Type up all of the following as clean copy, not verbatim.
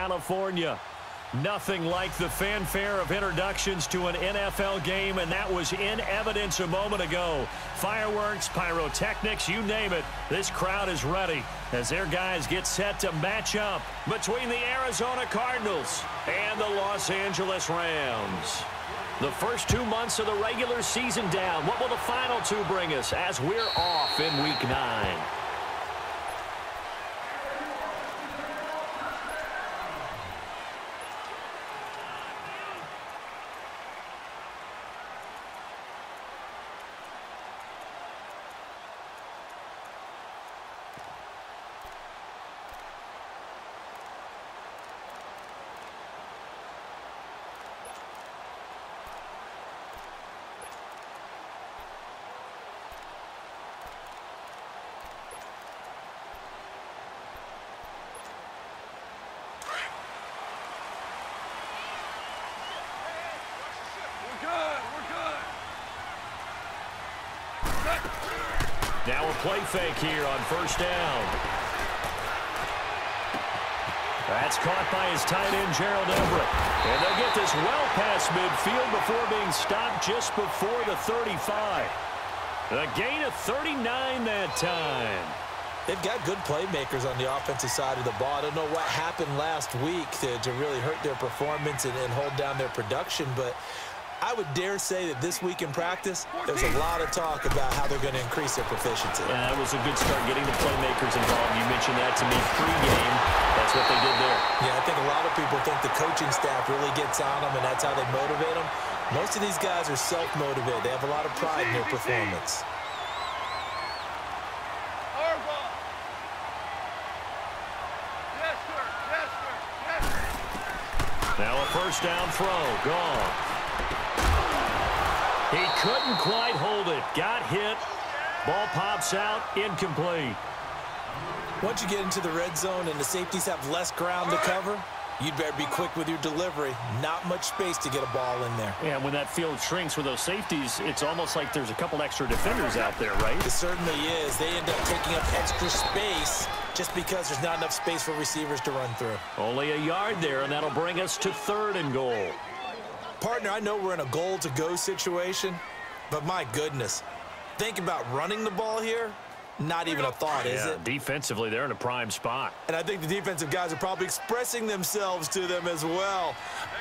California. Nothing like the fanfare of introductions to an NFL game, and that was in evidence a moment ago. Fireworks, pyrotechnics, you name it. This crowd is ready as their guys get set to match up between the Arizona Cardinals and the Los Angeles Rams. The first 2 months of the regular season down. What will the final two bring us as we're off in Week 9? Now a play fake here on first down. That's caught by his tight end, Gerald Everett. And they'll get this well past midfield before being stopped just before the 35. A gain of 39 that time. They've got good playmakers on the offensive side of the ball. I don't know what happened last week to really hurt their performance and hold down their production, but I would dare say that this week in practice, there's a lot of talk about how they're going to increase their proficiency. Yeah, that was a good start getting the playmakers involved. You mentioned that to me pre-game. That's what they did there. Yeah, I think a lot of people think the coaching staff really gets on them, and that's how they motivate them. Most of these guys are self-motivated. They have a lot of pride in their performance. Now a first down throw. Gone. He couldn't quite hold it. Got hit. Ball pops out. Incomplete. Once you get into the red zone and the safeties have less ground to cover, you'd better be quick with your delivery. Not much space to get a ball in there. Yeah, when that field shrinks with those safeties, it's almost like there's a couple extra defenders out there, right? It certainly is. They end up taking up extra space just because there's not enough space for receivers to run through. Only a yard there, and that'll bring us to 3rd and goal. Partner, I know we're in a goal-to-go situation, but my goodness, think about running the ball here. Not even a thought, is it? Defensively, they're in a prime spot. And I think the defensive guys are probably expressing themselves to them as well.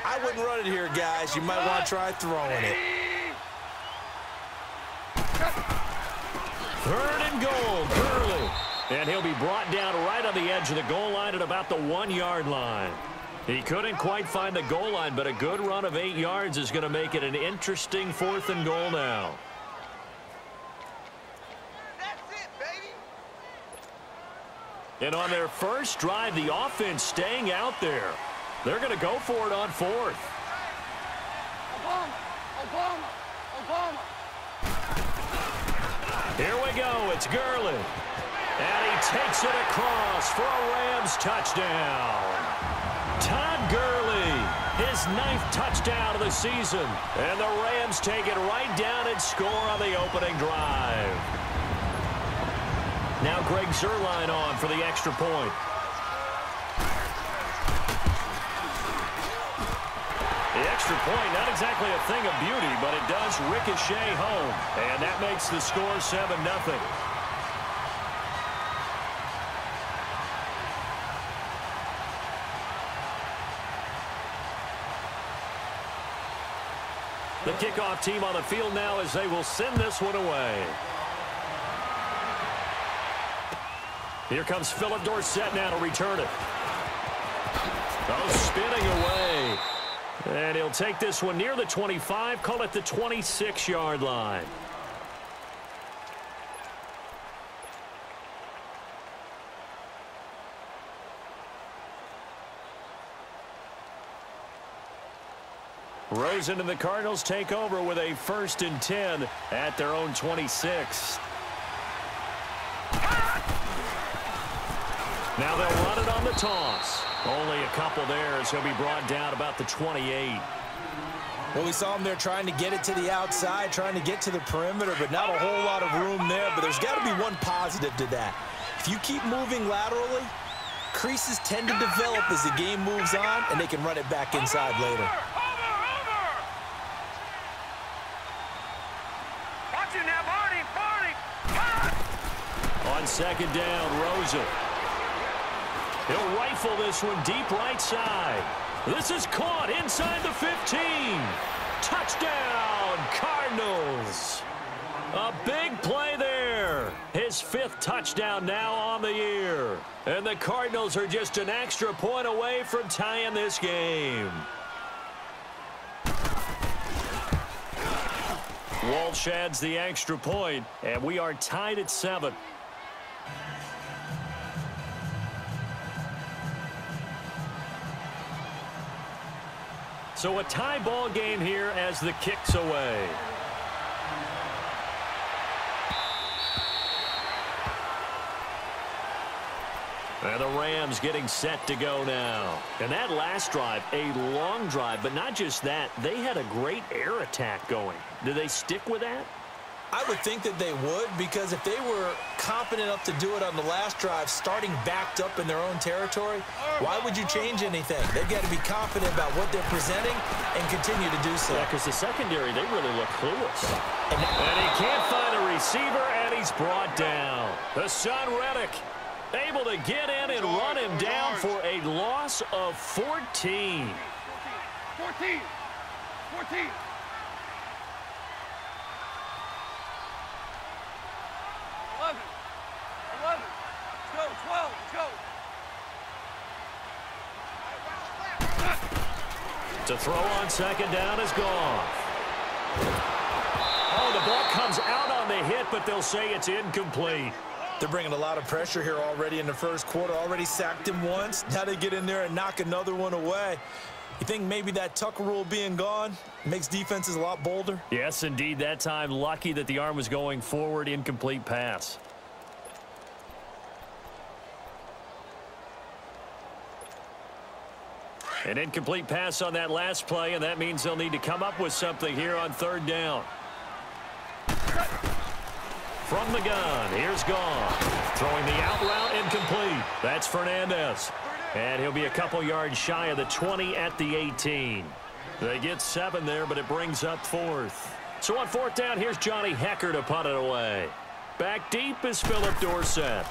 I wouldn't run it here, guys. You might want to try throwing it. 3rd and goal, Gurley. And he'll be brought down right on the edge of the goal line at about the 1-yard line. He couldn't quite find the goal line, but a good run of 8 yards is going to make it an interesting 4th and goal now. And on their first drive, the offense staying out there. They're going to go for it on 4th. Here we go. It's Gurley. And he takes it across for a Rams touchdown. Todd Gurley, his 9th touchdown of the season. And the Rams take it right down and score on the opening drive. Now Greg Zuerlein on for the extra point. The extra point, not exactly a thing of beauty, but it does ricochet home. And that makes the score 7-0. The kickoff team on the field now as they will send this one away. Here comes Philip Dorsett now to return it. Oh, spinning away. And he'll take this one near the 25, call it the 26-yard line. Rosen and the Cardinals take over with a 1st and 10 at their own 26. Now they'll run it on the toss. Only a couple there as he'll be brought down about the 28. Well, we saw him there trying to get it to the outside, trying to get to the perimeter, but not a whole lot of room there. But there's got to be one positive to that. If you keep moving laterally, creases tend to develop as the game moves on, and they can run it back inside later. On second down, Rosen. He'll rifle this one deep right side. This is caught inside the 15. Touchdown, Cardinals. A big play there. His 5th touchdown now on the year. And the Cardinals are just an extra point away from tying this game. Walsh adds the extra point, and we are tied at 7. So a tie ball game here as the kick's away. And the Rams getting set to go now. And that last drive, a long drive, but not just that. They had a great air attack going. Do they stick with that? I would think that they would, because if they were confident enough to do it on the last drive, starting backed up in their own territory, why would you change anything? They've got to be confident about what they're presenting and continue to do so. Yeah, because the secondary, they really look clueless. And he can't find a receiver, and he's brought down. The son Reddick able to get in and run him down for a loss of 14. 14. 11. Let's go. 12. Let's go. To throw on second down is gone. Oh, the ball comes out on the hit, but they'll say it's incomplete. They're bringing a lot of pressure here already in the first quarter. Already sacked him once. Now they get in there and knock another one away. You think maybe that Tucker rule being gone makes defenses a lot bolder? Yes, indeed. That time, lucky that the arm was going forward. Incomplete pass. An incomplete pass on that last play, and that means they'll need to come up with something here on third down. From the gun, here's Goff. Throwing the out route, incomplete. That's Fernandez. And he'll be a couple yards shy of the 20 at the 18. They get 7 there, but it brings up 4th. So on 4th down, here's Johnny Hecker to punt it away. Back deep is Philip Dorsett.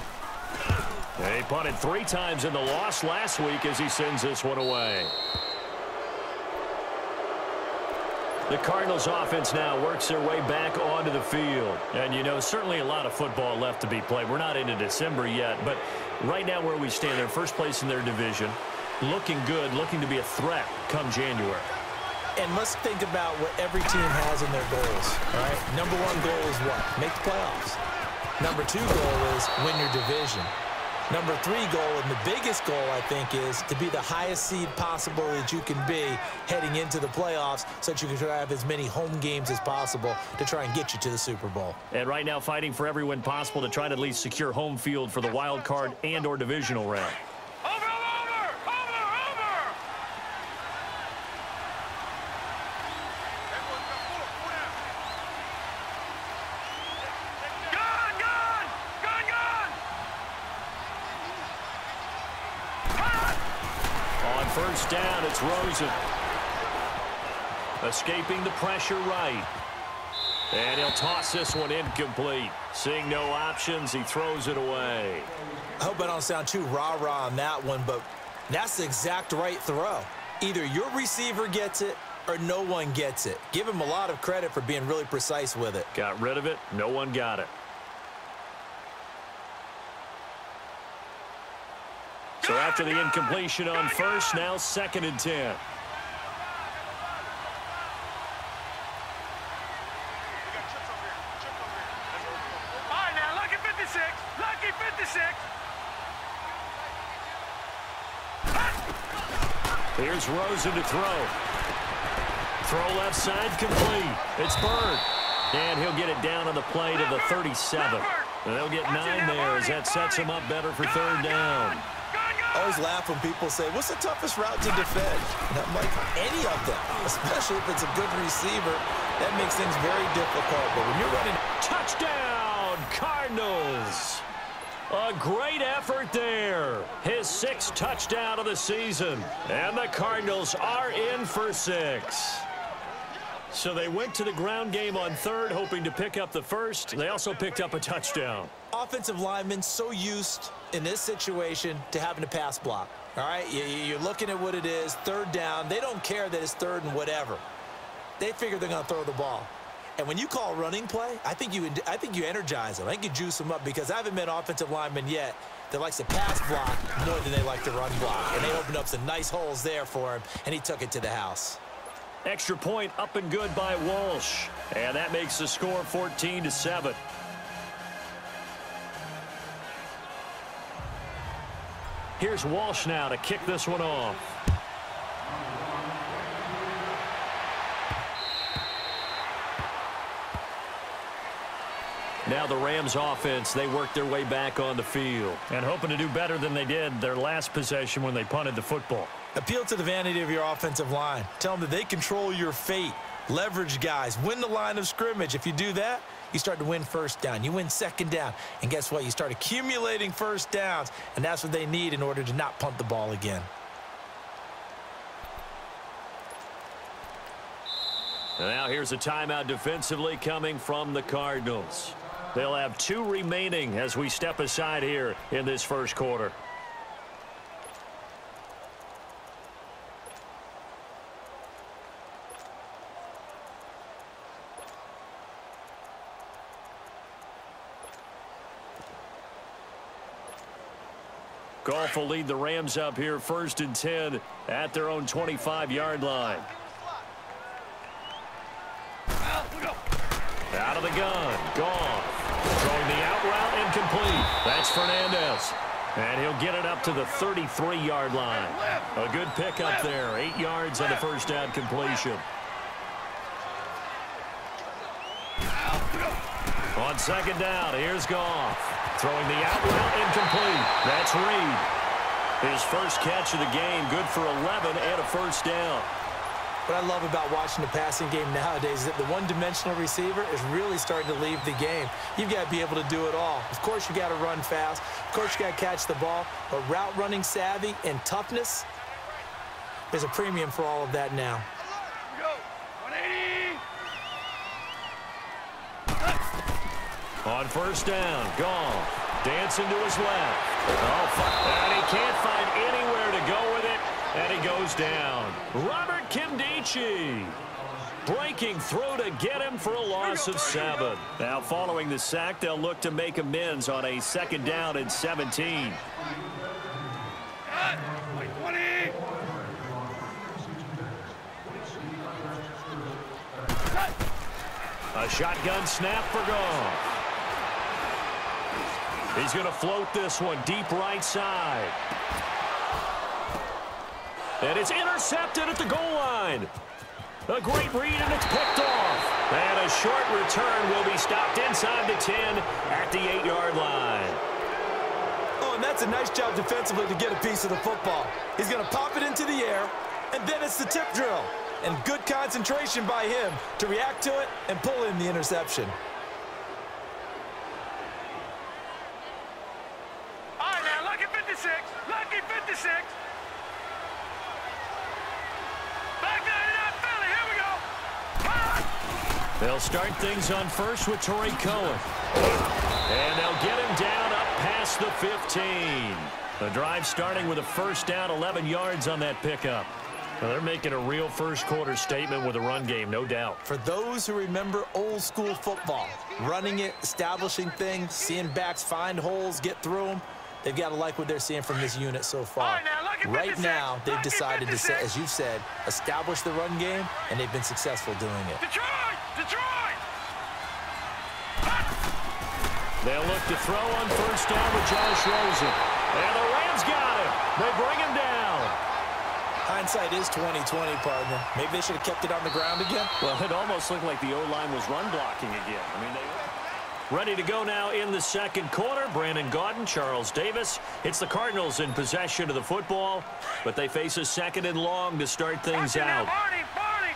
He punted 3 times in the loss last week as he sends this one away. The Cardinals offense now works their way back onto the field. And, you know, certainly a lot of football left to be played. We're not into December yet, but right now where we stand, they're first place in their division. Looking good, looking to be a threat come January. And let's think about what every team has in their goals, all right? Number 1 goal is what? Make the playoffs. Number 2 goal is win your division. Number 3 goal, and the biggest goal, I think, is to be the highest seed possible that you can be heading into the playoffs so that you can try to have as many home games as possible to try and get you to the Super Bowl. And right now fighting for every win possible to try to at least secure home field for the wild card and or divisional round. First down, it's Rosen. Escaping the pressure right. And he'll toss this one incomplete. Seeing no options, he throws it away. I hope I don't sound too rah-rah on that one, but that's the exact right throw. Either your receiver gets it or no one gets it. Give him a lot of credit for being really precise with it. Got rid of it. No one got it. So after the incompletion on first, now 2nd and 10. All right, now, lucky 56. Lucky 56. Here's Rosen to throw. Throw left side, complete. It's Bird. And he'll get it down on the play to the 37. And they'll get 9 there as that sets him up better for third down. I always laugh when people say, what's the toughest route to defend? And I'm like, any of them, especially if it's a good receiver. That makes things very difficult. But when you're running... Touchdown, Cardinals! A great effort there. His 6th touchdown of the season. And the Cardinals are in for 6. So they went to the ground game on 3rd, hoping to pick up the 1st. They also picked up a touchdown. Offensive linemen so used in this situation to having to pass block. All right, you're looking at what it is, 3rd down. They don't care that it's 3rd and whatever. They figure they're going to throw the ball. And when you call running play, I think you energize them. I think you juice them up, because I haven't met an offensive lineman yet that likes to pass block more than they like to run block. And they opened up some nice holes there for him, and he took it to the house. Extra point up and good by Walsh. And that makes the score 14-7. Here's Walsh now to kick this one off. Now the Rams offense, they work their way back on the field and hoping to do better than they did their last possession when they punted the football. Appeal to the vanity of your offensive line. Tell them that they control your fate. Leverage guys. Win the line of scrimmage. If you do that, you start to win 1st down. You win 2nd down. And guess what? You start accumulating 1st downs. And that's what they need in order to not punt the ball again. And now here's a timeout defensively coming from the Cardinals. They'll have 2 remaining as we step aside here in this 1st quarter. Goff will lead the Rams up here 1st and 10 at their own 25-yard line. Out of the gun, Goff. Throwing the out route, incomplete. That's Fernandez. And he'll get it up to the 33-yard line. A good pickup there. 8 yards on the 1st down completion. On 2nd down, here's Goff. Throwing the out route, incomplete. That's Reed. His 1st catch of the game, good for 11 and a 1st down. What I love about watching the passing game nowadays is that the one-dimensional receiver is really starting to leave the game. You've got to be able to do it all. Of course, you got to run fast. Of course, you got to catch the ball. But route running savvy and toughness, there's a premium for all of that now. Go. 180. On 1st down, Goff dancing to his left. And he can't find anywhere to go with it. And he goes down. Robert Kimdichie breaking through to get him for a loss of 7. Now following the sack, they'll look to make amends on a 2nd down and 17. Like 20. A shotgun snap for Goff. He's going to float this one deep right side. And it's intercepted at the goal line. A great read, and it's picked off. And a short return will be stopped inside the 10 at the 8-yard line. Oh, and that's a nice job defensively to get a piece of the football. He's going to pop it into the air, and then it's the tip drill. And good concentration by him to react to it and pull in the interception. All right, now, lucky 56. Lucky 56. Back to Philly. Here we go. Ah! They'll start things on 1st with Torrey Cohen. And they'll get him down up past the 15. The drive starting with a 1st down, 11 yards on that pickup. Now they're making a real 1st quarter statement with a run game, no doubt. For those who remember old school football, running it, establishing things, seeing backs find holes, get through them, they've got to like what they're seeing from this unit so far. Right now, they've decided to, as you've said, establish the run game, and they've been successful doing it. Detroit! Detroit! They'll look to throw on 1st down with Josh Rosen. And the Rams got him. They bring him down. Hindsight is 20/20, partner. Maybe they should have kept it on the ground again. Well, it almost looked like the O-line was run blocking again. I mean, ready to go now in the 2nd quarter. Brandon Gaudin, Charles Davis. It's the Cardinals in possession of the football, but they face a 2nd and long to start things out. Barney, Barney.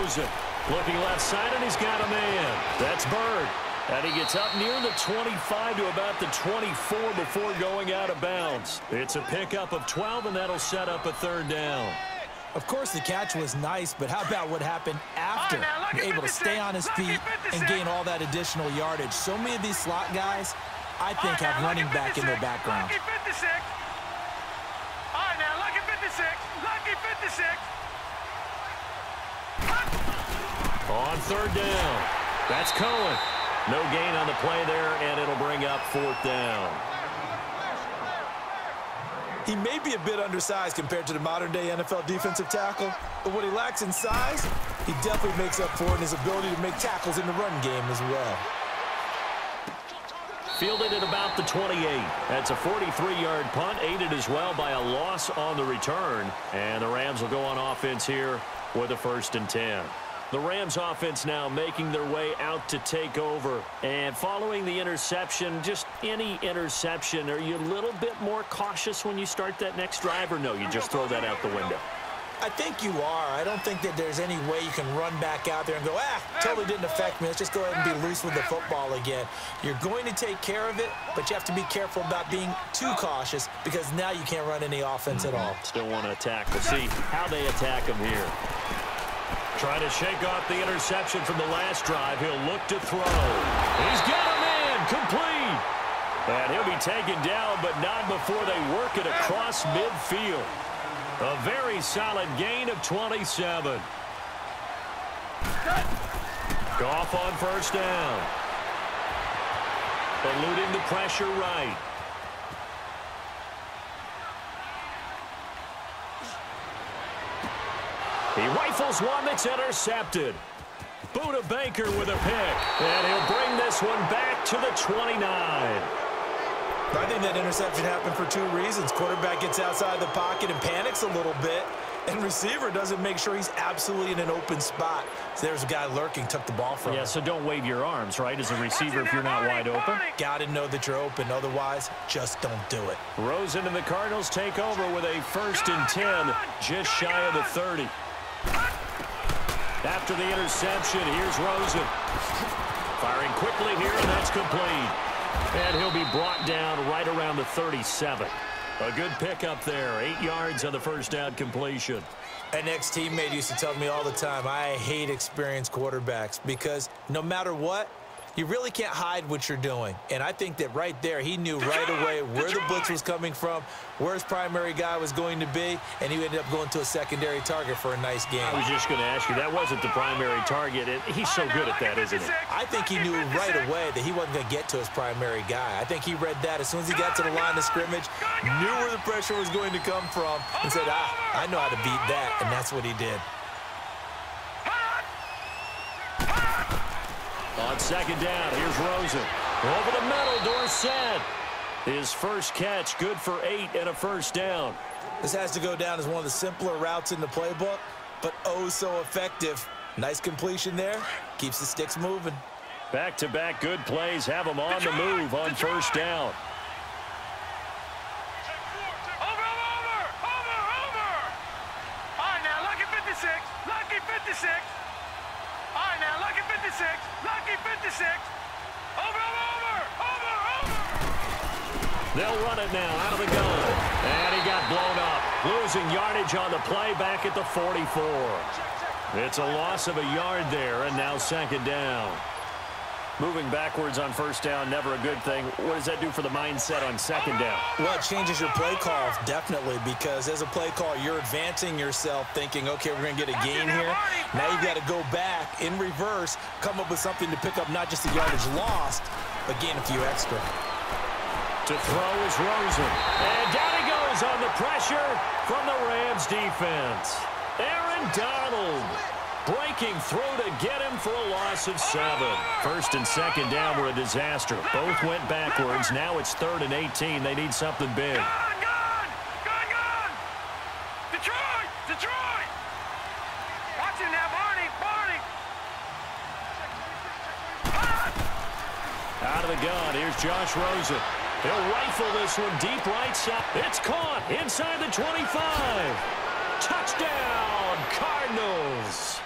Rosen. Looking left side, and he's got a man. That's Bird. And he gets up near the 25 to about the 24 before going out of bounds. It's a pickup of 12, and that'll set up a third down. Of course, the catch was nice, but how about what happened after? Able to stay on his feet and gain all that additional yardage. So many of these slot guys, I think, have running back in their background. Lucky 56. All right, now, lucky 56. Lucky 56. On third down. That's Cohen. No gain on the play there, and it'll bring up fourth down. He may be a bit undersized compared to the modern-day NFL defensive tackle, but what he lacks in size, he definitely makes up for in his ability to make tackles in the run game as well. Fielded at about the 28. That's a 43-yard punt, aided as well by a loss on the return. And the Rams will go on offense here with a 1st and 10. The Rams offense now making their way out to take over. And following the interception, just any interception, are you a little bit more cautious when you start that next drive, or no, you just throw that out the window? I think you are. I don't think that there's any way you can run back out there and go, totally didn't affect me. Let's just go ahead and be loose with the football again. You're going to take care of it, but you have to be careful about being too cautious because now you can't run any offense at all. Still want to attack. We'll see how they attack him here. Trying to shake off the interception from the last drive. He'll look to throw. He's got a man complete. And he'll be taken down, but not before they work it across midfield. A very solid gain of 27. Goff on first down. Eluding the pressure right. He rifles one that's intercepted. Buda Baker with a pick. And he'll bring this one back to the 29. I think that interception happened for 2 reasons. Quarterback gets outside the pocket and panics a little bit, and receiver doesn't make sure he's absolutely in an open spot. So there's a guy lurking, took the ball from him. Yeah, so don't wave your arms, right, as a receiver if you're not wide open. Got to know that you're open. Otherwise, just don't do it. Rosen and the Cardinals take over with a 1st and 10, just shy of the 30. After the interception, here's Rosen. Firing quickly here, and that's complete. And he'll be brought down right around the 37. A good pickup there. 8 yards on the first down completion. An ex-teammate used to tell me all the time, I hate experienced quarterbacks because no matter what, you really can't hide what you're doing. And I think that right there, he knew right away where the blitz was coming from, where his primary guy was going to be, and he ended up going to a secondary target for a nice game. I was just going to ask you, that wasn't the primary target. He's so good at that, isn't he? I think he knew right away that he wasn't going to get to his primary guy. I think he read that as soon as he got to the line of scrimmage, knew where the pressure was going to come from, and said, I know how to beat that, and that's what he did. On second down, here's Rosen. Over the middle, Dorsett. His first catch, good for 8 and a first down. This has to go down as one of the simpler routes in the playbook, but oh so effective. Nice completion there. Keeps the sticks moving. Back-to-back good plays have him on the move on first down. Over. All right, now, lucky 56. Lucky 56. All right, now, lucky 56. Lucky 56. Over. They'll run it now out of the gun. And he got blown up. Losing yardage on the play back at the 44. It's a loss of a yard there, and now second down. Moving backwards on first down, never a good thing. What does that do for the mindset on second down? Well, it changes your play call, definitely, because as a play call, you're advancing yourself thinking, okay, we're going to get a gain here. Now you've got to go back in reverse, come up with something to pick up not just the yardage lost, but gain a few extra. To throw is Rosen. And down he goes on the pressure from the Rams defense. Aaron Donald breaking through to get him for a loss of 7. First and second down were a disaster. Both went backwards. Now it's 3rd and 18. They need something big. Gone! Detroit! Watch him now, Barney! Out of the gun, here's Josh Rosen. He'll rifle this one deep right side. It's caught inside the 25. Touchdown, Cardinals.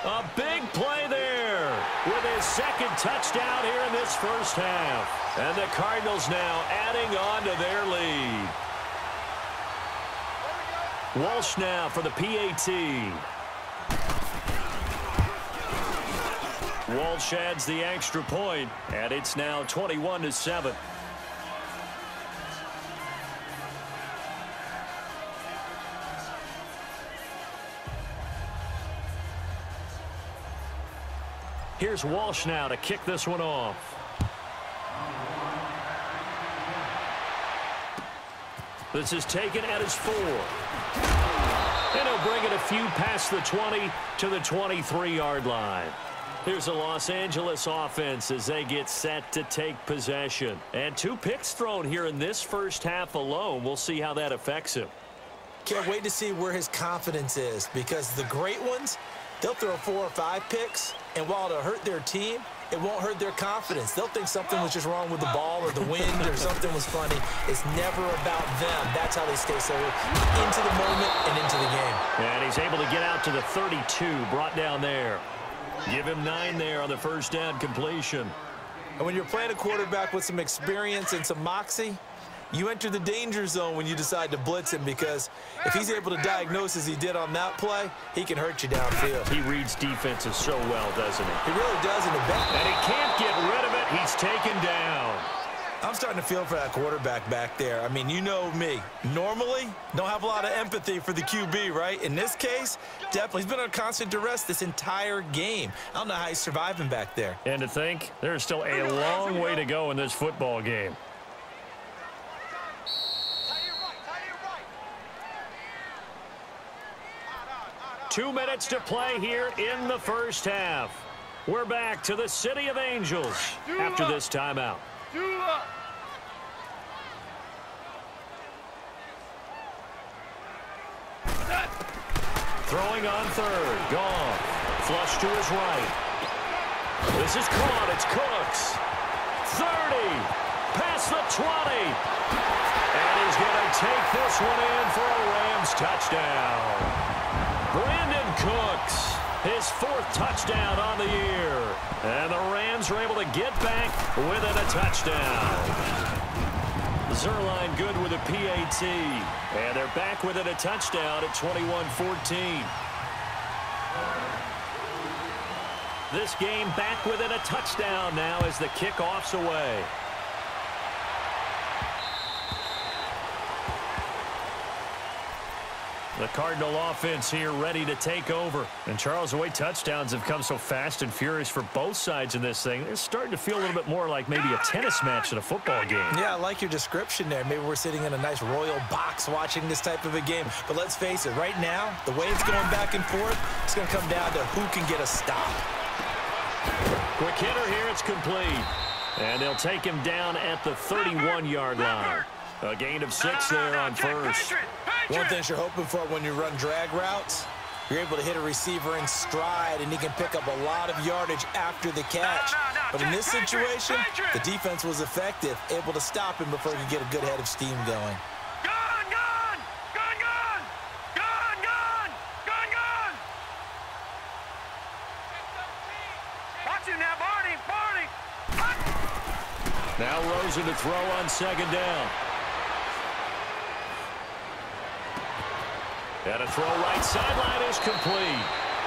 A big play there with his second touchdown here in this first half. And the Cardinals now adding on to their lead. Walsh now for the PAT. Walsh adds the extra point, and it's now 21-7. Here's Walsh now to kick this one off. This is taken at his 4. And he'll bring it a few past the 20 to the 23-yard line. Here's the Los Angeles offense as they get set to take possession. And 2 picks thrown here in this first half alone. We'll see how that affects him. Can't wait to see where his confidence is, because the great ones, they'll throw 4 or 5 picks, and while it'll hurt their team, it won't hurt their confidence. They'll think something was just wrong with the ball or the wind or something was funny. It's never about them. That's how they stay so into the moment and into the game. And he's able to get out to the 32, brought down there. Give him 9 there on the first down completion. And when you're playing a quarterback with some experience and some moxie, you enter the danger zone when you decide to blitz him, because if he's able to diagnose as he did on that play, he can hurt you downfield. He reads defenses so well, doesn't he? He really does in the back. And he can't get rid of it. He's taken down. I'm starting to feel for that quarterback back there. I mean, you know me. Normally, don't have a lot of empathy for the QB, right? In this case, definitely. He's been under constant duress this entire game. I don't know how he's surviving back there. And to think, there's still a long way to go in this football game. Two minutes to play here in the first half. We're back to the City of Angels after this timeout. Throwing on third. Gone. Flush to his right. This is caught. It's Cooks. 30. Past the 20. And he's going to take this one in for a Rams touchdown. Brandon Cooks, his 4th touchdown on the year. And the Rams are able to get back within a touchdown. Zerline good with a PAT. And they're back within a touchdown at 21-14. This game back within a touchdown now as the kickoff's away. The Cardinal offense here ready to take over. And Charles, the way touchdowns have come so fast and furious for both sides in this thing, it's starting to feel a little bit more like maybe a tennis match than a football game. Yeah, I like your description there. Maybe we're sitting in a nice royal box watching this type of a game. But let's face it, right now, the way it's going back and forth, it's going to come down to who can get a stop. Quick hitter here, it's complete. And they'll take him down at the 31-yard line. A gain of 6 there on first. One thing you're hoping for when you run drag routes, you're able to hit a receiver in stride, and he can pick up a lot of yardage after the catch. But in this situation, the defense was effective, able to stop him before he could get a good head of steam going. Gone! Watch him now, Barney! Now Rosen to throw on second down. And a throw right sideline is complete.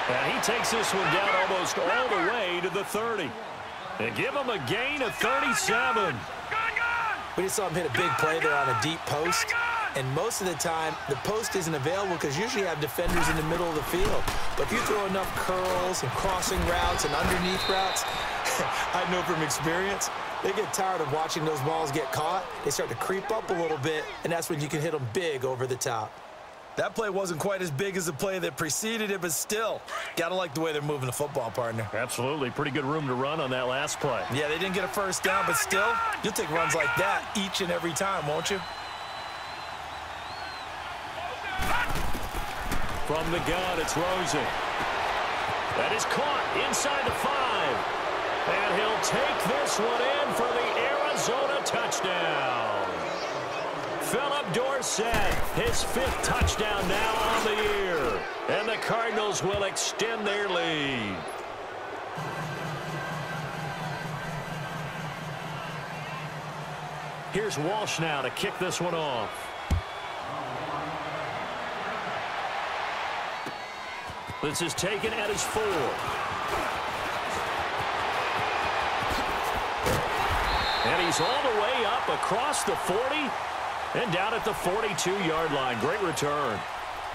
And he takes this one down almost all the way to the 30. And give him a gain of 37. We just saw him hit a big play there on a deep post. And most of the time, the post isn't available because usually you have defenders in the middle of the field. But if you throw enough curls and crossing routes and underneath routes, I know from experience, they get tired of watching those balls get caught. They start to creep up a little bit, and that's when you can hit them big over the top. That play wasn't quite as big as the play that preceded it, but still, got to like the way they're moving the football, partner. Absolutely. Pretty good room to run on that last play. Yeah, they didn't get a first down, but still, you'll take runs like that each and every time, won't you? From the gun, it's Rosen. That is caught inside the 5. And he'll take this one in for the Arizona touchdown. Philip Dorsett, his 5th touchdown now on the year. And the Cardinals will extend their lead. Here's Walsh now to kick this one off. This is taken at his 4. And he's all the way up across the 40 and down at the 42-yard line. Great return.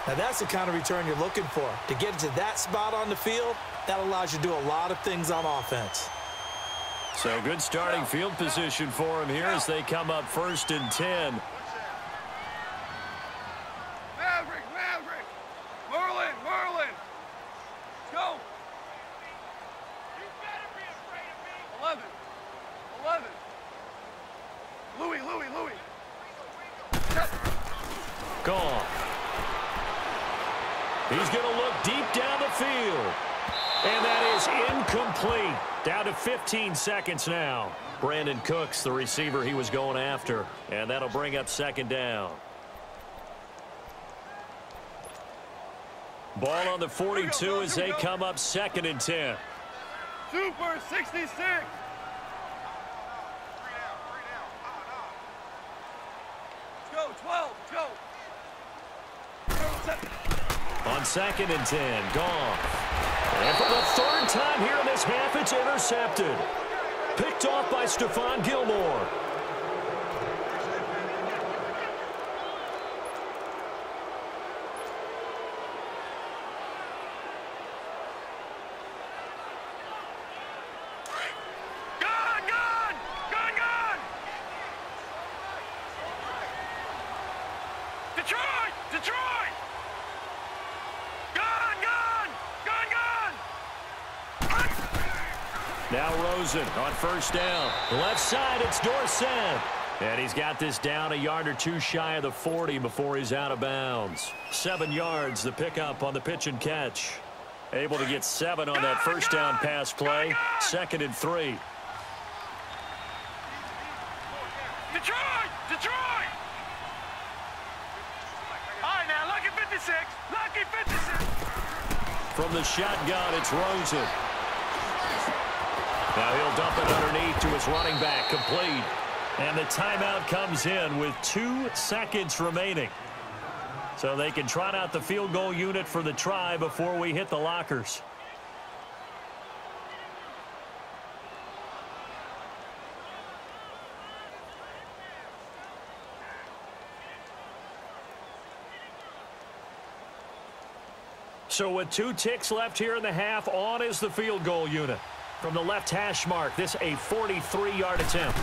Now that's the kind of return you're looking for. To get to that spot on the field, that allows you to do a lot of things on offense. So good starting field position for him here as they come up 1st and 10. Maverick, Maverick. Merlin, Merlin. Go. You better be afraid of me. 11. 11. Louis, Louis, Louis. Gone. He's going to look deep down the field. And that is incomplete. Down to 15 seconds now. Brandon Cooks, the receiver he was going after. And that'll bring up 2nd down. Ball on the 42 as they come up 2nd and 10. Super 66. Let's go, 12, let's go. On 2nd and 10, gone. And for the 3rd time here in this half, it's intercepted. Picked off by Stephon Gilmore. Gone, gone, gone, gone. Detroit, Detroit. Gone, gone, gone, gone. Now Rosen on 1st down. Left side, it's Dorsett. And he's got this down a yard or 2 shy of the 40 before he's out of bounds. 7 yards, the pickup on the pitch and catch. Able to get 7 on that 1st down pass play. 2nd and 3. Detroit, Detroit. All right, now, lucky 56, lucky 56. From the shotgun, it's Rosen. Now he'll dump it underneath to his running back, complete. And the timeout comes in with 2 seconds remaining. So they can trot out the field goal unit for the try before we hit the lockers. So with 2 ticks left here in the half, on is the field goal unit. From the left hash mark, this a 43-yard attempt.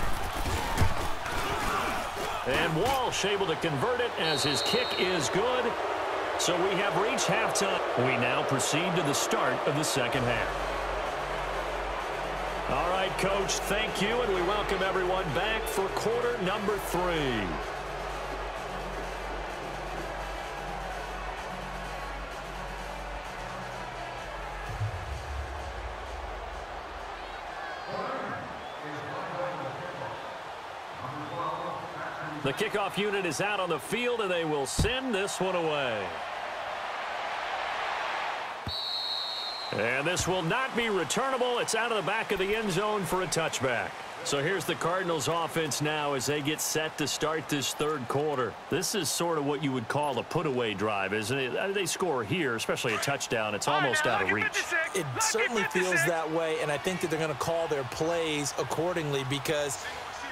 And Walsh able to convert it as his kick is good. So we have reached halftime. We now proceed to the start of the 2nd half. All right, Coach, thank you, and we welcome everyone back for quarter number 3. The kickoff unit is out on the field, and they will send this one away. And this will not be returnable. It's out of the back of the end zone for a touchback. So here's the Cardinals offense now as they get set to start this 3rd quarter. This is sort of what you would call a put-away drive, isn't it? They score here, especially a touchdown. It's almost out of reach. It certainly feels that way, and I think that they're going to call their plays accordingly because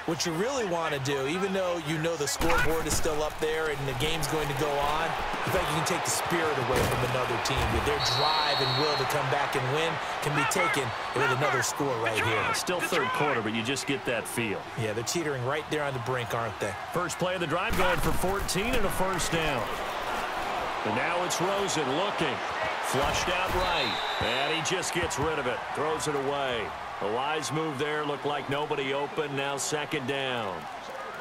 what you really want to do, even though you know the scoreboard is still up there and the game's going to go on, in fact, you can take the spirit away from another team. Their drive and will to come back and win can be taken with another score right here. It's still 3rd quarter, but you just get that feel. Yeah, they're teetering right there on the brink, aren't they? First play of the drive going for 14 and a 1st down. And now it's Rosen looking. Flushed out right. And he just gets rid of it. Throws it away. A wise move there. Looked like nobody open. Now 2nd down.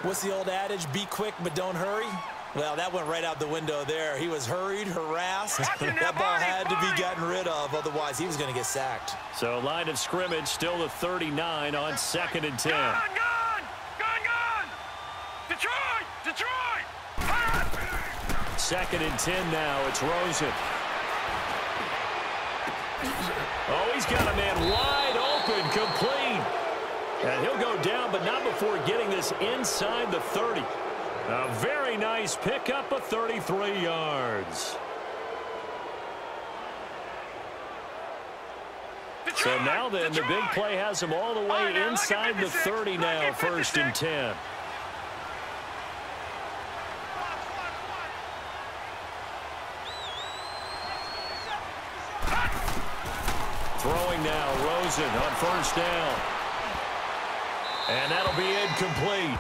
What's the old adage? Be quick, but don't hurry. Well, that went right out the window there. He was hurried, harassed. That ball had to be gotten rid of. Otherwise, he was going to get sacked. So line of scrimmage still the 39 on 2nd and 10. Gone, gone, gone, gone. Detroit! Detroit! 2nd and 10 now. It's Rosen. Oh, he's got a man wide open, complete. And he'll go down, but not before getting this inside the 30. A very nice pickup of 33 yards. So now then, the big play has him all the way inside the 30 now, 1st and 10. Throwing now, Rosen on 1st down. And that'll be incomplete.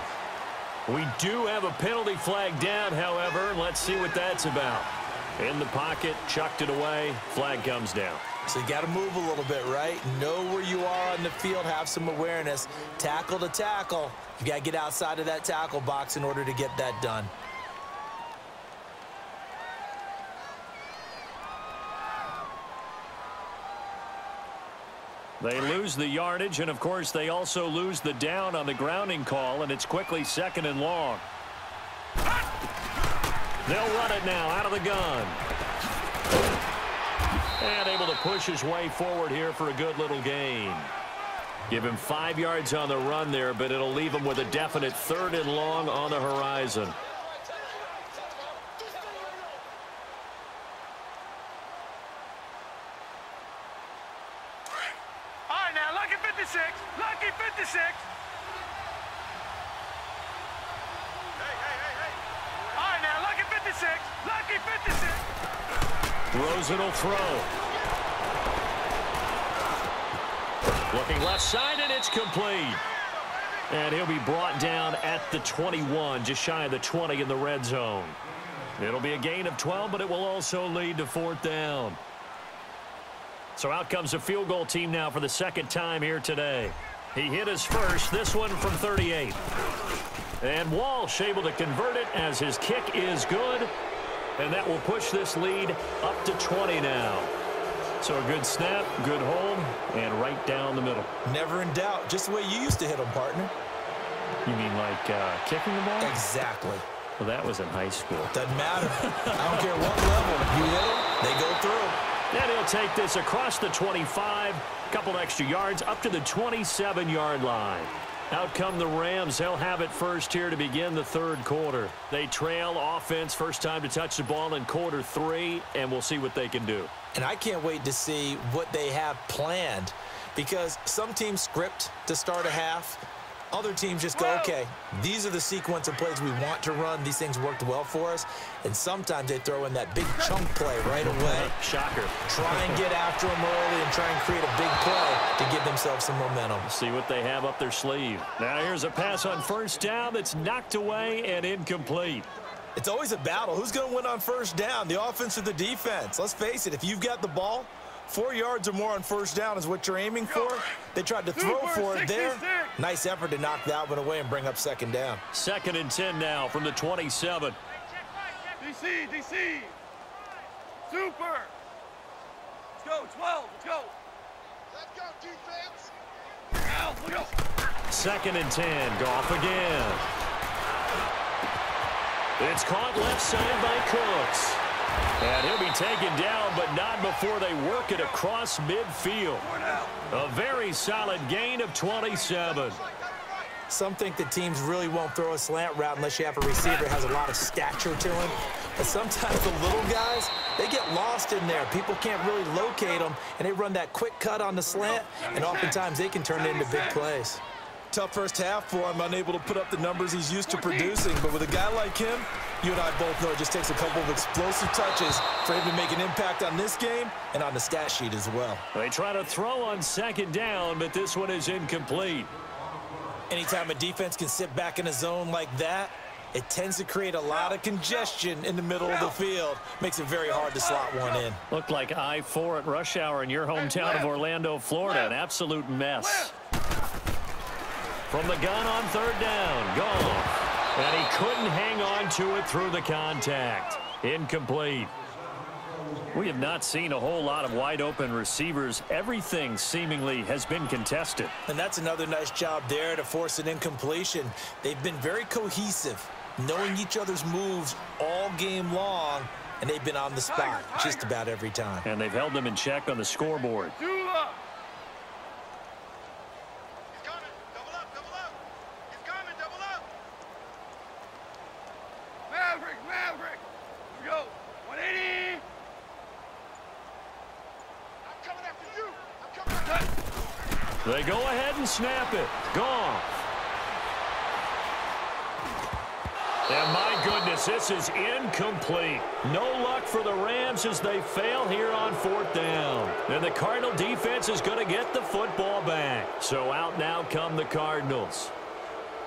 We do have a penalty flag down, however. Let's see what that's about. In the pocket, chucked it away, flag comes down. So you got to move a little bit, right? Know where you are on the field, have some awareness. Tackle to tackle. You got to get outside of that tackle box in order to get that done. They lose the yardage, and, of course, they also lose the down on the grounding call, and it's quickly 2nd and long. They'll run it now out of the gun. And able to push his way forward here for a good little gain. Give him 5 yards on the run there, but it'll leave him with a definite 3rd and long on the horizon. All right, now, lucky 56. Lucky 56. All right, now, lucky 56. Lucky 56. Rosen will throw. Looking left side, and it's complete. And he'll be brought down at the 21, just shy of the 20 in the red zone. It'll be a gain of 12, but it will also lead to 4th down. So out comes a field goal team now for the 2nd time here today. He hit his first, this one from 38. And Walsh able to convert it as his kick is good. And that will push this lead up to 20 now. So a good snap, good hold, and right down the middle. Never in doubt. Just the way you used to hit them, partner. You mean like kicking the ball? Exactly. Well, that was in high school. Doesn't matter. I don't care what level. You hit them, they go through. And he'll take this across the 25, a couple extra yards, up to the 27-yard line. Out come the Rams. They'll have it first here to begin the 3rd quarter. They trail offense, first time to touch the ball in quarter 3, and we'll see what they can do. And I can't wait to see what they have planned, because some teams script to start a half. Other teams just go, okay, these are the sequence of plays we want to run. These things worked well for us. And sometimes they throw in that big chunk play right away. Shocker. Try and get after them early and try and create a big play to give themselves some momentum. See what they have up their sleeve. Now here's a pass on 1st down that's knocked away and incomplete. It's always a battle. Who's going to win on 1st down, the offense or the defense? Let's face it, if you've got the ball, 4 yards or more on 1st down is what you're aiming for. They tried to throw for it there. Nice effort to knock that one away and bring up 2nd down. 2nd and 10 now from the 27. DC, DC. Super. Let's go, 12. Let's go. Let's go, defense. Now, let's go. 2nd and 10. Goff again. It's caught left side by Cooks. And he'll be taken down, but not before they work it across midfield. A very solid gain of 27. Some think that teams really won't throw a slant route unless you have a receiver that has a lot of stature to him. But sometimes the little guys, they get lost in there. People can't really locate them, and they run that quick cut on the slant, and oftentimes they can turn it into big plays. Tough first half for him, unable to put up the numbers he's used to producing. But with a guy like him, you and I both know it just takes a couple of explosive touches for him to make an impact on this game and on the stat sheet as well. They try to throw on 2nd down, but this one is incomplete. Anytime a defense can sit back in a zone like that, it tends to create a lot of congestion in the middle of the field. Makes it very hard to slot one in. Looked like I-4 at rush hour in your hometown of Orlando, Florida. An absolute mess. From the gun on 3rd down, Goff. And he couldn't hang on to it through the contact. Incomplete. We have not seen a whole lot of wide open receivers. Everything seemingly has been contested. And that's another nice job there to force an incompletion. They've been very cohesive, knowing each other's moves all game long, and they've been on the spot just about every time. And they've held them in check on the scoreboard. Maverick. Here we go. 180. I'm coming after you. They go ahead and snap it. Gone. And my goodness, this is incomplete. No luck for the Rams as they fail here on 4th down. And the Cardinal defense is going to get the football back. So out now come the Cardinals.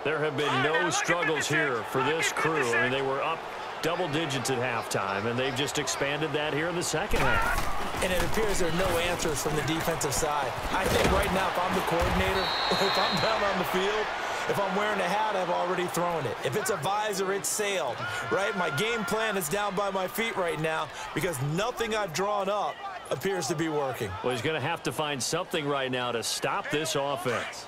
There have been no struggles here for this crew. I mean, they were up double digits at halftime, and they've just expanded that here in the second half. And it appears there are no answers from the defensive side. I think right now, if I'm the coordinator, if I'm down on the field, if I'm wearing a hat, I've already thrown it. If it's a visor, it's sailed, right? My game plan is down by my feet right now because nothing I've drawn up appears to be working. Well, he's going to have to find something right now to stop this offense.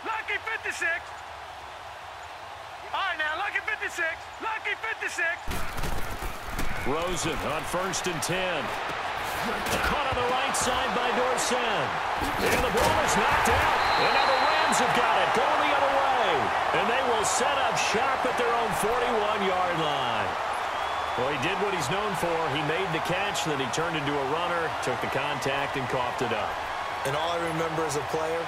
Lucky 56. All right, now, lucky 56. Lucky 56. Rosen on 1st and 10. Caught on the right side by Dorset. And the ball is knocked out. And now the Rams have got it. Going the other way. And they will set up shop at their own 41-yard line. Well, he did what he's known for. He made the catch, then he turned into a runner, took the contact, and coughed it up. And all I remember as a player,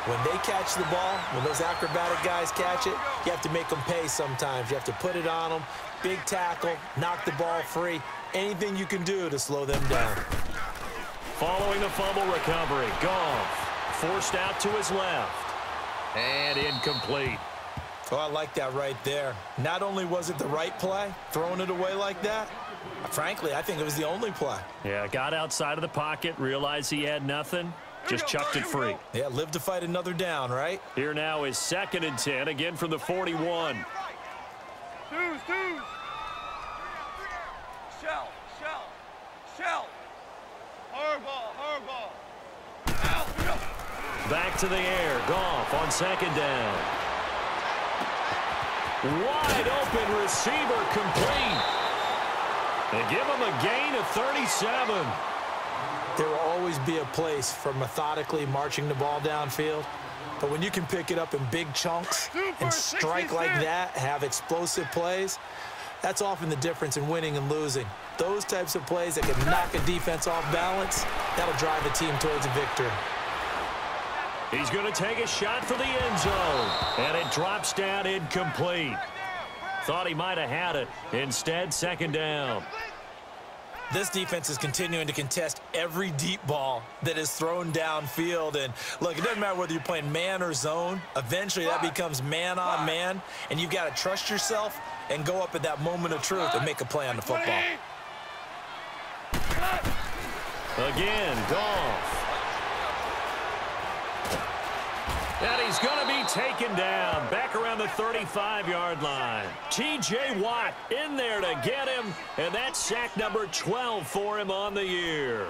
when they catch the ball, when those acrobatic guys catch it, you have to make them pay sometimes. You have to put it on them, big tackle, knock the ball free, anything you can do to slow them down. Following the fumble recovery, Goff forced out to his left. And incomplete. Oh, I like that right there. Not only was it the right play, throwing it away like that, frankly, I think it was the only play. Yeah, got outside of the pocket, realized he had nothing. Just chucked it free. Yeah, live to fight another down, right? Here now is 2nd and 10, again from the 41. Twos. Shell. Hardball. Back to the air. Goff on 2nd down. Wide open receiver complete. They give him a gain of 37. There will always be a place for methodically marching the ball downfield. But when you can pick it up in big chunks and strike like that, have explosive plays, that's often the difference in winning and losing. Those types of plays that can knock a defense off balance, that'll drive a team towards a victory. He's going to take a shot for the end zone. And it drops down incomplete. Thought he might have had it. Instead, 2nd down. This defense is continuing to contest every deep ball that is thrown downfield. And, look, it doesn't matter whether you're playing man or zone. Eventually, that becomes man-on-man, and you've got to trust yourself and go up at that moment of truth and make a play on the football. Again, Goff. And he's going to be taken down back around the 35-yard line. T.J. Watt in there to get him, and that's sack number 12 for him on the year.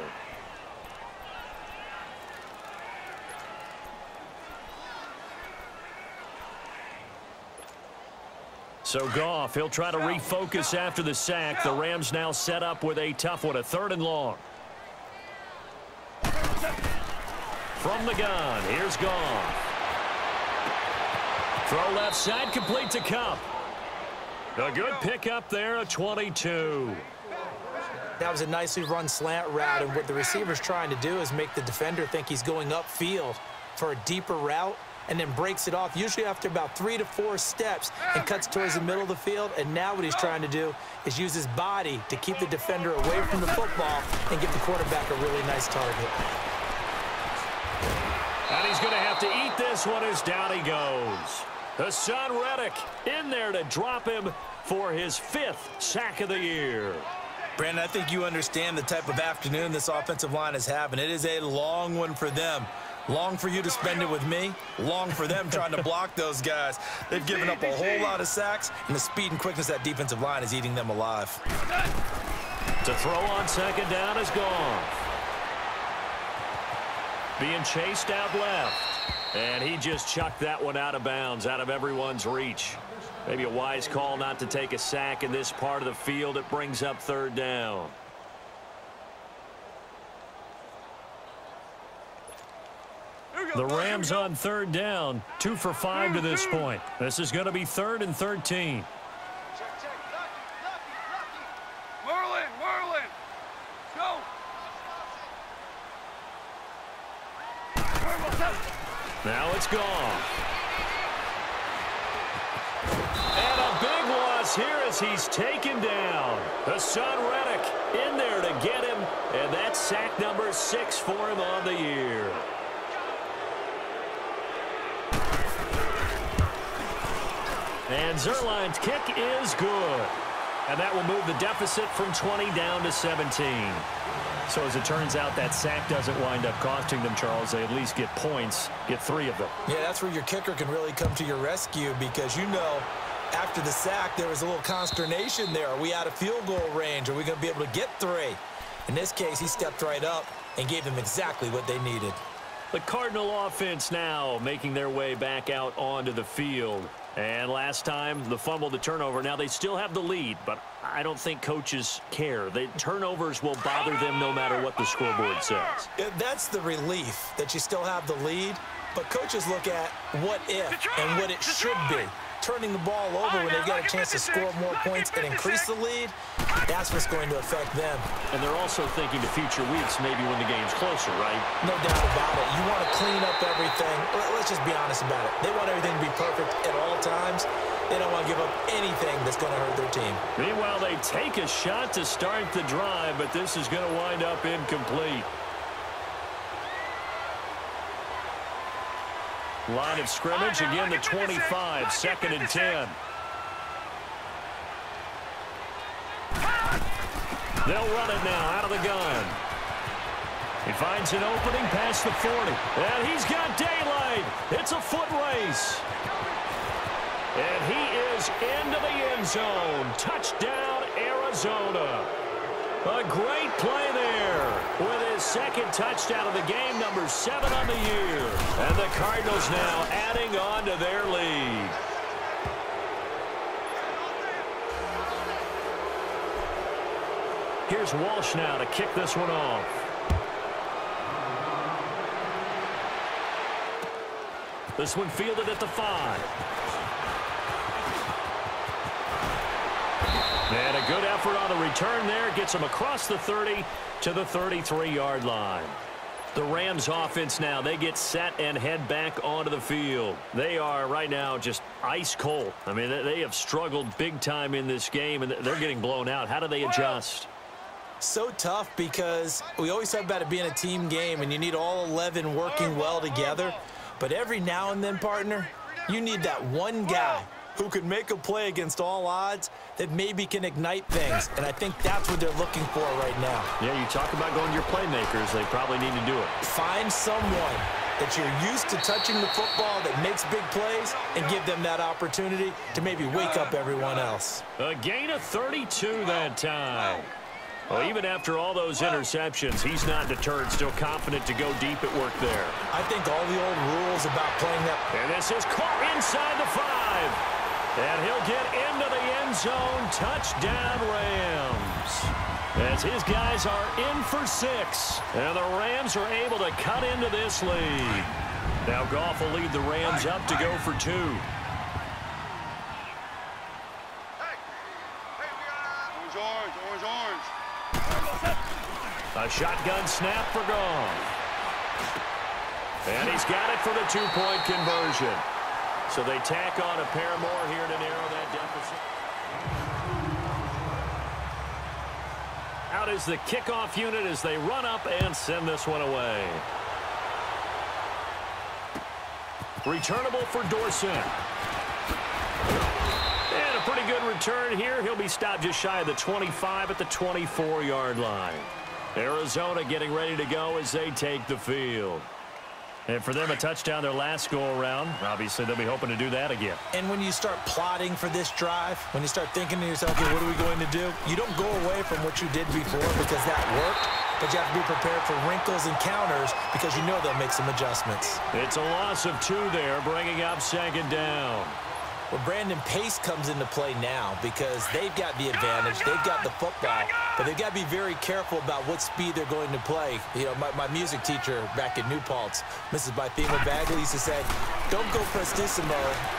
So Goff, he'll try to refocus after the sack. The Rams now set up with a tough one, a 3rd and long. From the gun, here's Goff. Throw left side, complete to Cup. A good pickup there, a 22. That was a nicely run slant route, and what the receiver's trying to do is make the defender think he's going upfield for a deeper route, and then breaks it off, usually after about 3 to 4 steps, and cuts towards the middle of the field. And now what he's trying to do is use his body to keep the defender away from the football and give the quarterback a really nice target. And he's going to have to eat this one as down he goes. Hassan Reddick in there to drop him for his 5th sack of the year. Brandon, I think you understand the type of afternoon this offensive line is having. It is a long one for them. Long for you to spend it with me. Long for them trying to block those guys. They've given up a whole lot of sacks, and the speed and quickness of that defensive line is eating them alive. To throw on second down is gone. Being chased out left. And he just chucked that one out of bounds, out of everyone's reach. Maybe a wise call not to take a sack in this part of the field. It brings up third down. The Rams on third down, 2 for 5 to this point. This is going to be 3rd and 13. Whirling. Go. Now it's gone. And a big loss here as he's taken down. Hassan Reddick in there to get him, and that's sack number 6 for him on the year. And Zerline's kick is good. And that will move the deficit from 20 down to 17. So as it turns out, that sack doesn't wind up costing them, Charles. They at least get points, get 3 of them. Yeah, that's where your kicker can really come to your rescue because, you know, after the sack, there was a little consternation there. Are we out of field goal range? Are we going to be able to get 3? In this case, he stepped right up and gave them exactly what they needed. The Cardinal offense now making their way back out onto the field. And last time, the fumble, the turnover. Now they still have the lead, but I don't think coaches care. The turnovers will bother them no matter what the scoreboard says. That's the relief that you still have the lead, but coaches look at what if and what it should be. Turning the ball over when they've got a chance to score more points and increase the lead, that's what's going to affect them. And they're also thinking to future weeks, maybe when the game's closer, right? No doubt about it. You want to clean up everything. Let's just be honest about it. They want everything to be perfect at all times. They don't want to give up anything that's going to hurt their team. Meanwhile, they take a shot to start the drive, but this is going to wind up incomplete. Line of scrimmage, again the 25, 2nd and 10. They'll run it now out of the gun. He finds an opening past the 40. And he's got daylight. It's a foot race. And he is into the end zone. Touchdown, Arizona. A great play there with his 2nd touchdown of the game, number 7 on the year. And the Cardinals now adding on to their lead. Here's Walsh now to kick this one off. This one fielded at the 5. And a good effort on the return there. Gets him across the 30 to the 33-yard line. The Rams offense now, they get set and head back onto the field. They are right now just ice cold. I mean, they have struggled big time in this game, and they're getting blown out. How do they adjust? So tough because we always talk about it being a team game, and you need all 11 working well together. But every now and then, partner, you need that one guy who can make a play against all odds that maybe can ignite things. And I think that's what they're looking for right now. Yeah, you talk about going to your playmakers. They probably need to do it. Find someone that you're used to touching the football that makes big plays and give them that opportunity to maybe wake up everyone else. A gain of 32 that time. Well, even after all those interceptions, he's not deterred, still confident to go deep at work there. I think all the old rules about playing that. And this is caught inside the 5. And he'll get into the end zone. Touchdown, Rams. As his guys are in for 6. And the Rams are able to cut into this lead. Now Goff will lead the Rams up to go for 2. A shotgun snap for Goff. And he's got it for the 2-point conversion. So they tack on a pair more here to narrow that deficit. Out is the kickoff unit as they run up and send this one away. Returnable for Dorsett. And a pretty good return here. He'll be stopped just shy of the 25 at the 24-yard line. Arizona getting ready to go as they take the field. And for them, a touchdown their last go-around. Obviously, they'll be hoping to do that again. And when you start plotting for this drive, when you start thinking to yourself, okay, what are we going to do? You don't go away from what you did before because that worked, but you have to be prepared for wrinkles and counters because you know they'll make some adjustments. It's a loss of 2 there, bringing up second down. Well, Brandon, pace comes into play now because they've got the advantage. They've got the football, but they've got to be very careful about what speed they're going to play. You know, my music teacher back in New Paltz, Mrs. Bythema Bagley, used to say, don't go prestissimo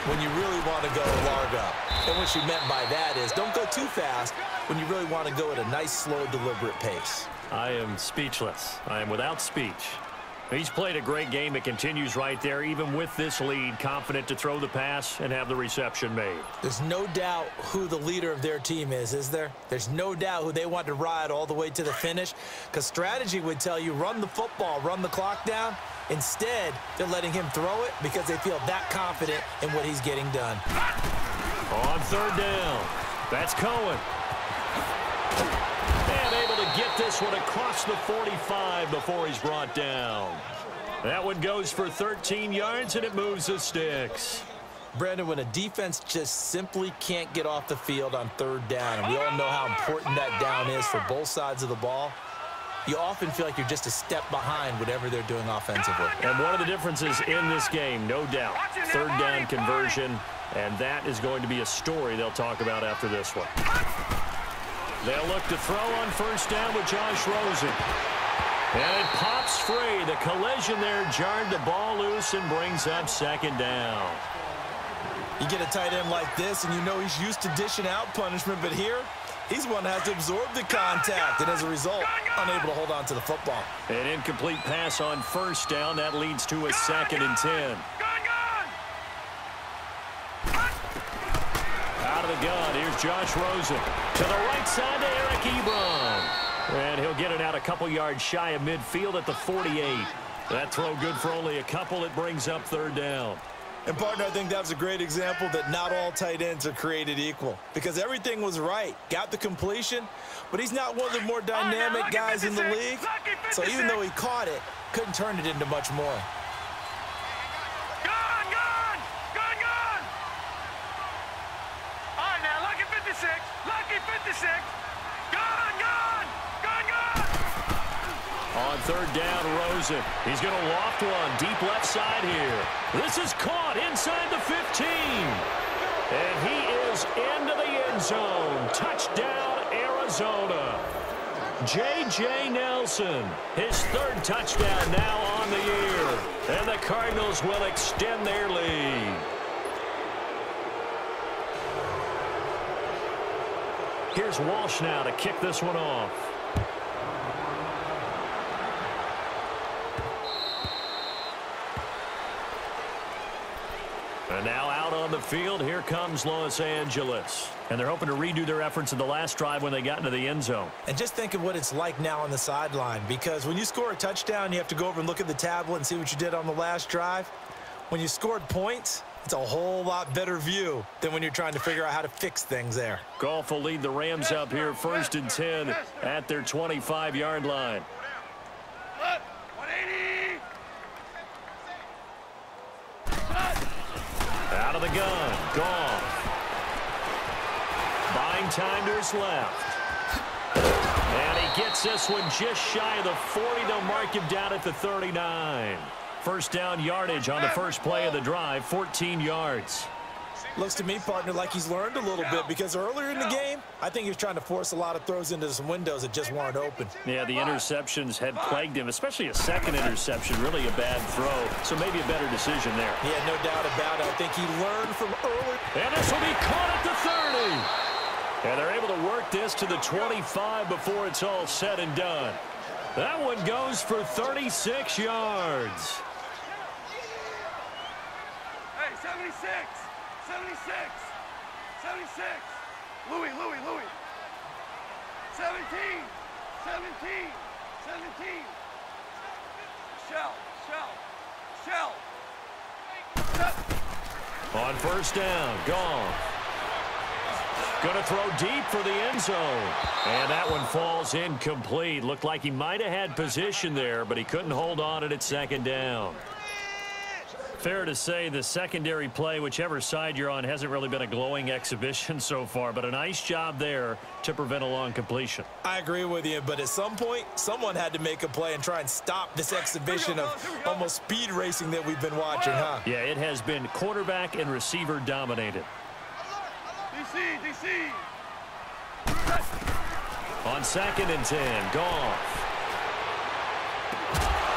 when you really want to go largo. And what she meant by that is don't go too fast when you really want to go at a nice, slow, deliberate pace. I am speechless. I am without speech. He's played a great game. It continues right there, even with this lead, confident to throw the pass and have the reception made. There's no doubt who the leader of their team is there? There's no doubt who they want to ride all the way to the finish, because strategy would tell you run the football, run the clock down. Instead, they're letting him throw it because they feel that confident in what he's getting done. On third down, that's Cohen. And able to get this one across the 45 before he's brought down. That one goes for 13 yards, and it moves the sticks. Brandon, when a defense just simply can't get off the field on third down, and we all know how important that down is for both sides of the ball, you often feel like you're just a step behind whatever they're doing offensively. And one of the differences in this game, no doubt, third down conversion, and that is going to be a story they'll talk about after this one. They'll look to throw on first down with Josh Rosen. And it pops free. The collision there jarred the ball loose and brings up second down. You get a tight end like this, and you know he's used to dishing out punishment, but here, he's one that has to absorb the contact, and as a result, unable to hold on to the football. An incomplete pass on first down. That leads to a 2nd and 10. Out of the gun, here's Josh Rosen. To the right side to Eric Ebron. And he'll get it out a couple yards shy of midfield at the 48. That throw good for only a couple. It brings up third down. And, partner, I think that was a great example that not all tight ends are created equal because everything was right. Got the completion, but he's not one of the more dynamic guys in the league. So even though he caught it, couldn't turn it into much more. Lucky 56. Gone. On third down, Rosen. He's going to loft one deep left side here. This is caught inside the 15. And he is into the end zone. Touchdown, Arizona. J.J. Nelson, his 3rd touchdown now on the year. And the Cardinals will extend their lead. Here's Walsh now to kick this one off. And now out on the field, here comes Los Angeles. And they're hoping to redo their efforts in the last drive when they got into the end zone. And just think of what it's like now on the sideline, because when you score a touchdown, you have to go over and look at the tablet and see what you did on the last drive. When you scored points, it's a whole lot better view than when you're trying to figure out how to fix things there. Goff will lead the Rams up here 1st and 10 at their 25-yard line. 180. Out of the gun, Goff. Buying time to his left. And he gets this one just shy of the 40. They'll mark him down at the 39. First down yardage on the first play of the drive, 14 yards. Looks to me, partner, like he's learned a little bit because earlier in the game, I think he was trying to force a lot of throws into some windows that just weren't open. Yeah, the interceptions had plagued him, especially a 2nd interception, really a bad throw. So maybe a better decision there. Yeah, no doubt about it. I think he learned from early. And this will be caught at the 30. And they're able to work this to the 25 before it's all said and done. That one goes for 36 yards. Hey, 76. 76. 76. Louis. 17. 17. Shell. On first down, Goff. going to throw deep for the end zone. And that one falls incomplete. Looked like he might have had position there, but he couldn't hold on at second down. Fair to say the secondary play, whichever side you're on, hasn't really been a glowing exhibition so far, but a nice job there to prevent a long completion. I agree with you, but at some point, someone had to make a play and try and stop this exhibition of almost speed racing that we've been watching, huh? Yeah, it has been quarterback and receiver dominated. DC. On 2nd and 10, Goff.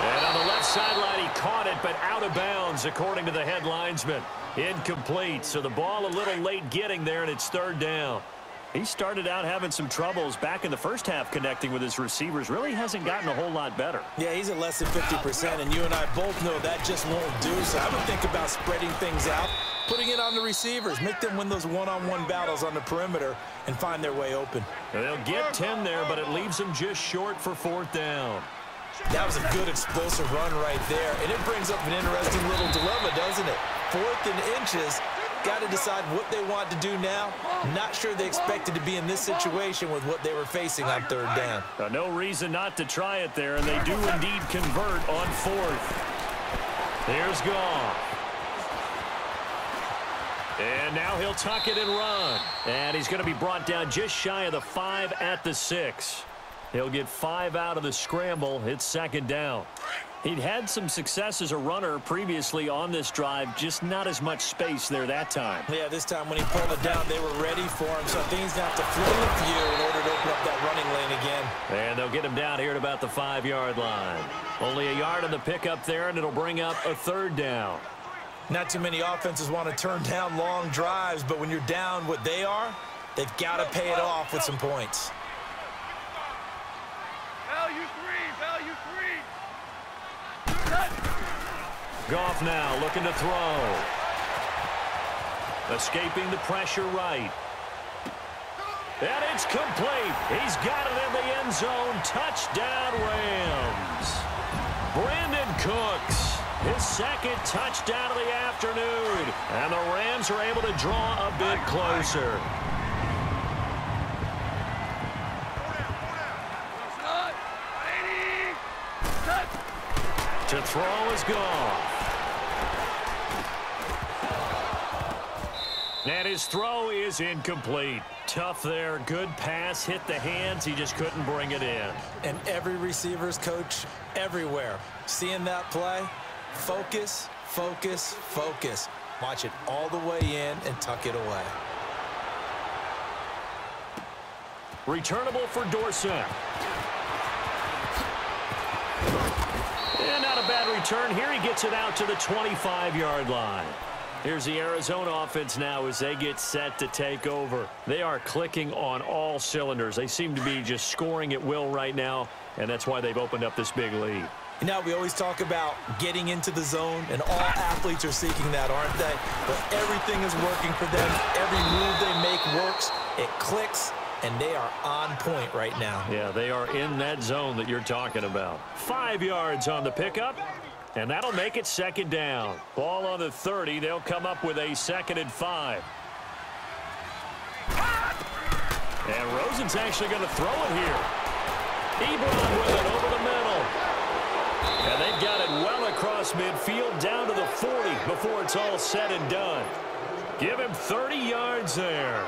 And on the left sideline, he caught it, but out of bounds, according to the head linesman. Incomplete, so the ball a little late getting there, and it's 3rd down. He started out having some troubles back in the first half connecting with his receivers. Really hasn't gotten a whole lot better. Yeah, he's at less than 50%, and you and I both know that just won't do. So I would think about spreading things out, putting it on the receivers, make them win those one-on-one battles on the perimeter and find their way open. They'll get 10 there, but it leaves them just short for 4th down. That was a good explosive run right there, and it brings up an interesting little dilemma, doesn't it? 4th and inches, got to decide what they want to do now. Not sure they expected to be in this situation with what they were facing on 3rd down. No reason not to try it there, and they do indeed convert on 4th. Here's Goff. And now he'll tuck it and run. And he's going to be brought down just shy of the 5 at the 6. He'll get 5 out of the scramble. It's 2nd down. He'd had some success as a runner previously on this drive, just not as much space there that time. Yeah, this time when he pulled it down, they were ready for him, so things have to flip a few in order to open up that running lane again. And they'll get him down here at about the 5-yard line. Only a yard on the pickup there, and it'll bring up a 3rd down. Not too many offenses want to turn down long drives, but when you're down what they are, they've got to pay it off with some points. Value three. Goff now looking to throw. Escaping the pressure right. And it's complete. He's got it in the end zone. Touchdown, Rams. Brandon Cooks, his 2nd touchdown of the afternoon. And the Rams are able to draw a bit closer. To throw is Goff. And his throw is incomplete. Tough there. Good pass. Hit the hands. He just couldn't bring it in. And every receiver's coach everywhere. Seeing that play, focus, focus, focus. Watch it all the way in and tuck it away. Returnable for Dorsett. And not a bad return. Here he gets it out to the 25-yard line. Here's the Arizona offense now as they get set to take over. They are clicking on all cylinders. They seem to be just scoring at will right now, and that's why they've opened up this big lead. Now, we always talk about getting into the zone, and all athletes are seeking that, aren't they? But everything is working for them. Every move they make works. It clicks, and they are on point right now. Yeah, they are in that zone that you're talking about. 5 yards on the pickup, and that'll make it 2nd down. Ball on the 30. They'll come up with a 2nd and 5. And Rosen's actually going to throw it here. Ebron with it over the middle. And they've got it well across midfield down to the 40 before it's all said and done. Give him 30 yards there.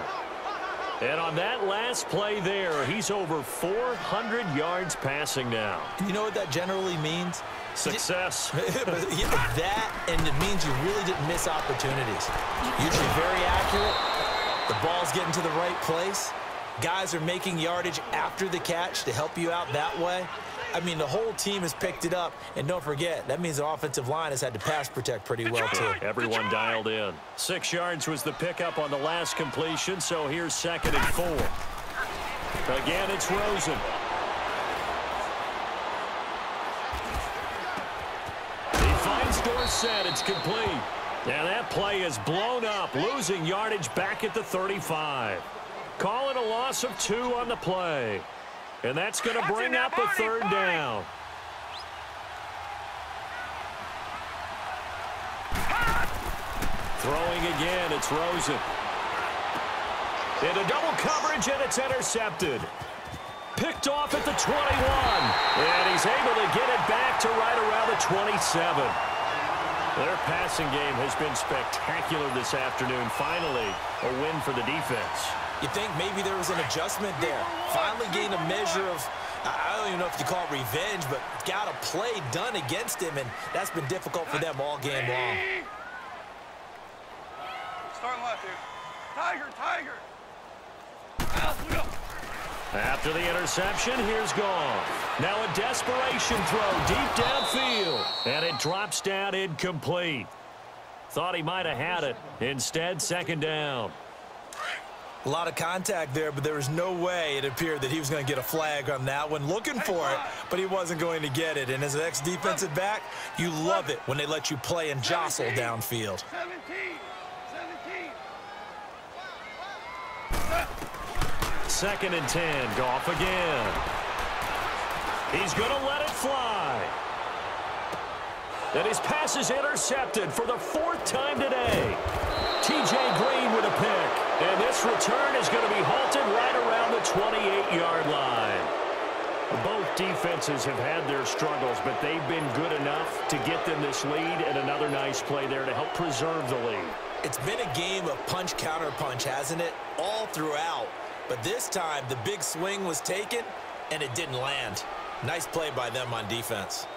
And on that last play there, he's over 400 yards passing now. You know what that generally means? Success. That, and it means you really didn't miss opportunities. Usually very accurate. The ball's getting to the right place. Guys are making yardage after the catch to help you out that way. I mean, the whole team has picked it up. And don't forget, that means the offensive line has had to pass protect pretty well, too. Everyone dialed in. 6 yards was the pickup on the last completion, so here's 2nd and 4. Again, it's Rosen. He finds Dorsett. It's complete. And that play is blown up, losing yardage back at the 35. Call it a loss of 2 on the play. And that's going to bring up a 3rd down. Throwing again, it's Rosen. Into double coverage, and it's intercepted. Picked off at the 21. And he's able to get it back to right around the 27. Their passing game has been spectacular this afternoon. Finally, a win for the defense. You think maybe there was an adjustment there. Finally gained a measure of, I don't even know if you call it revenge, but got a play done against him, and that's been difficult for them all game long. Starting left here. Tiger, Tiger. After the interception, here's Goff. Now a desperation throw deep downfield. And it drops down incomplete. Thought he might have had it. Instead, second down. A lot of contact there, but there was no way it appeared that he was going to get a flag on that one. Looking for it, but he wasn't going to get it. And as an ex-defensive back, you love it when they let you play and jostle downfield. 17. Second and 10. Goff again. He's going to let it fly. And his pass is intercepted for the 4th time today. T.J. Green with a pick. And this return is going to be halted right around the 28-yard line. Both defenses have had their struggles, but they've been good enough to get them this lead, and another nice play there to help preserve the lead. It's been a game of punch-counter-punch, hasn't it? All throughout. But this time, the big swing was taken, and it didn't land. Nice play by them on defense.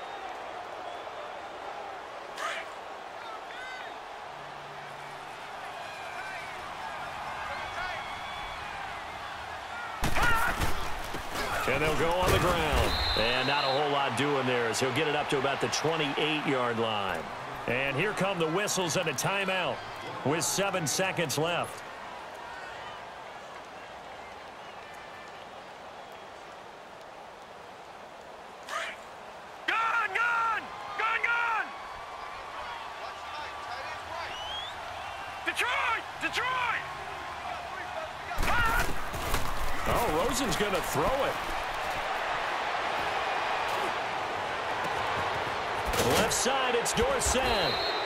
And they'll go on the ground. And not a whole lot doing there as he'll get it up to about the 28-yard line. And here come the whistles and a timeout with 7 seconds left. Oh, Rosen's going to throw it. Left side, it's Dorsett.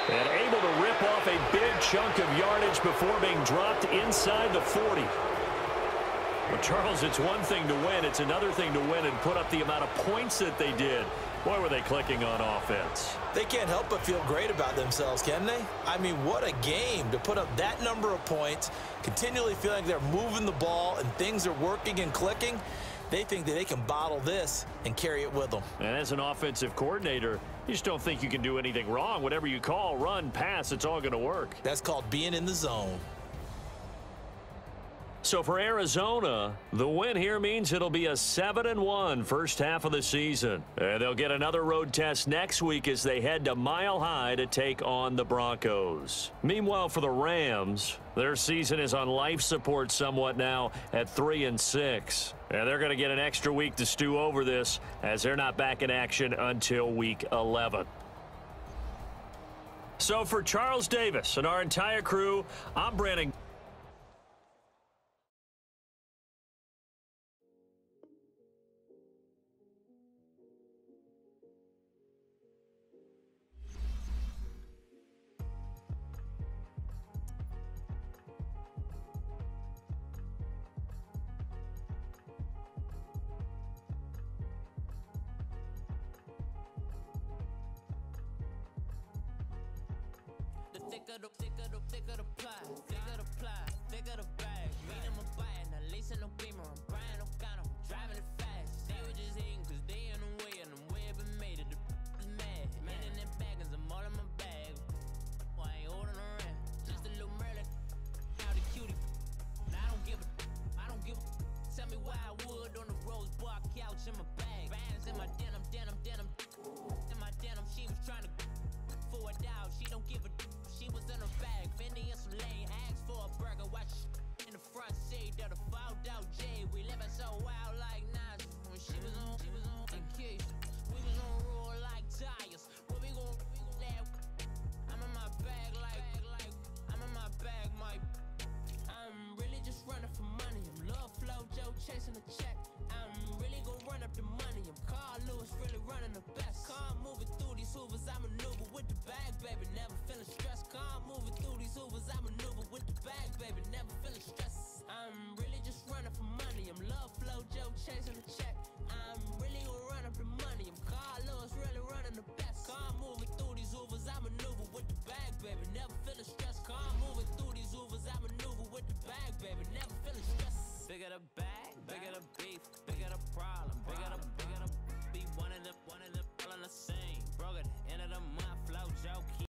And able to rip off a big chunk of yardage before being dropped inside the 40. Well, Charles, it's one thing to win. It's another thing to win and put up the amount of points that they did. Boy, were they clicking on offense. They can't help but feel great about themselves, can they? I mean, what a game to put up that number of points, continually feeling like they're moving the ball and things are working and clicking. They think that they can bottle this and carry it with them. And as an offensive coordinator, you just don't think you can do anything wrong. Whatever you call, run, pass, it's all going to work. That's called being in the zone. So for Arizona, the win here means it'll be a 7-1 first half of the season. And they'll get another road test next week as they head to Mile High to take on the Broncos. Meanwhile, for the Rams, their season is on life support somewhat now at 3-6. And they're going to get an extra week to stew over this as they're not back in action until week 11. So for Charles Davis and our entire crew, I'm Brandon. Thicker the ply, thicker the bag. Read them a bite, and the lace in no beamer. I'm Brian O'Connell, driving the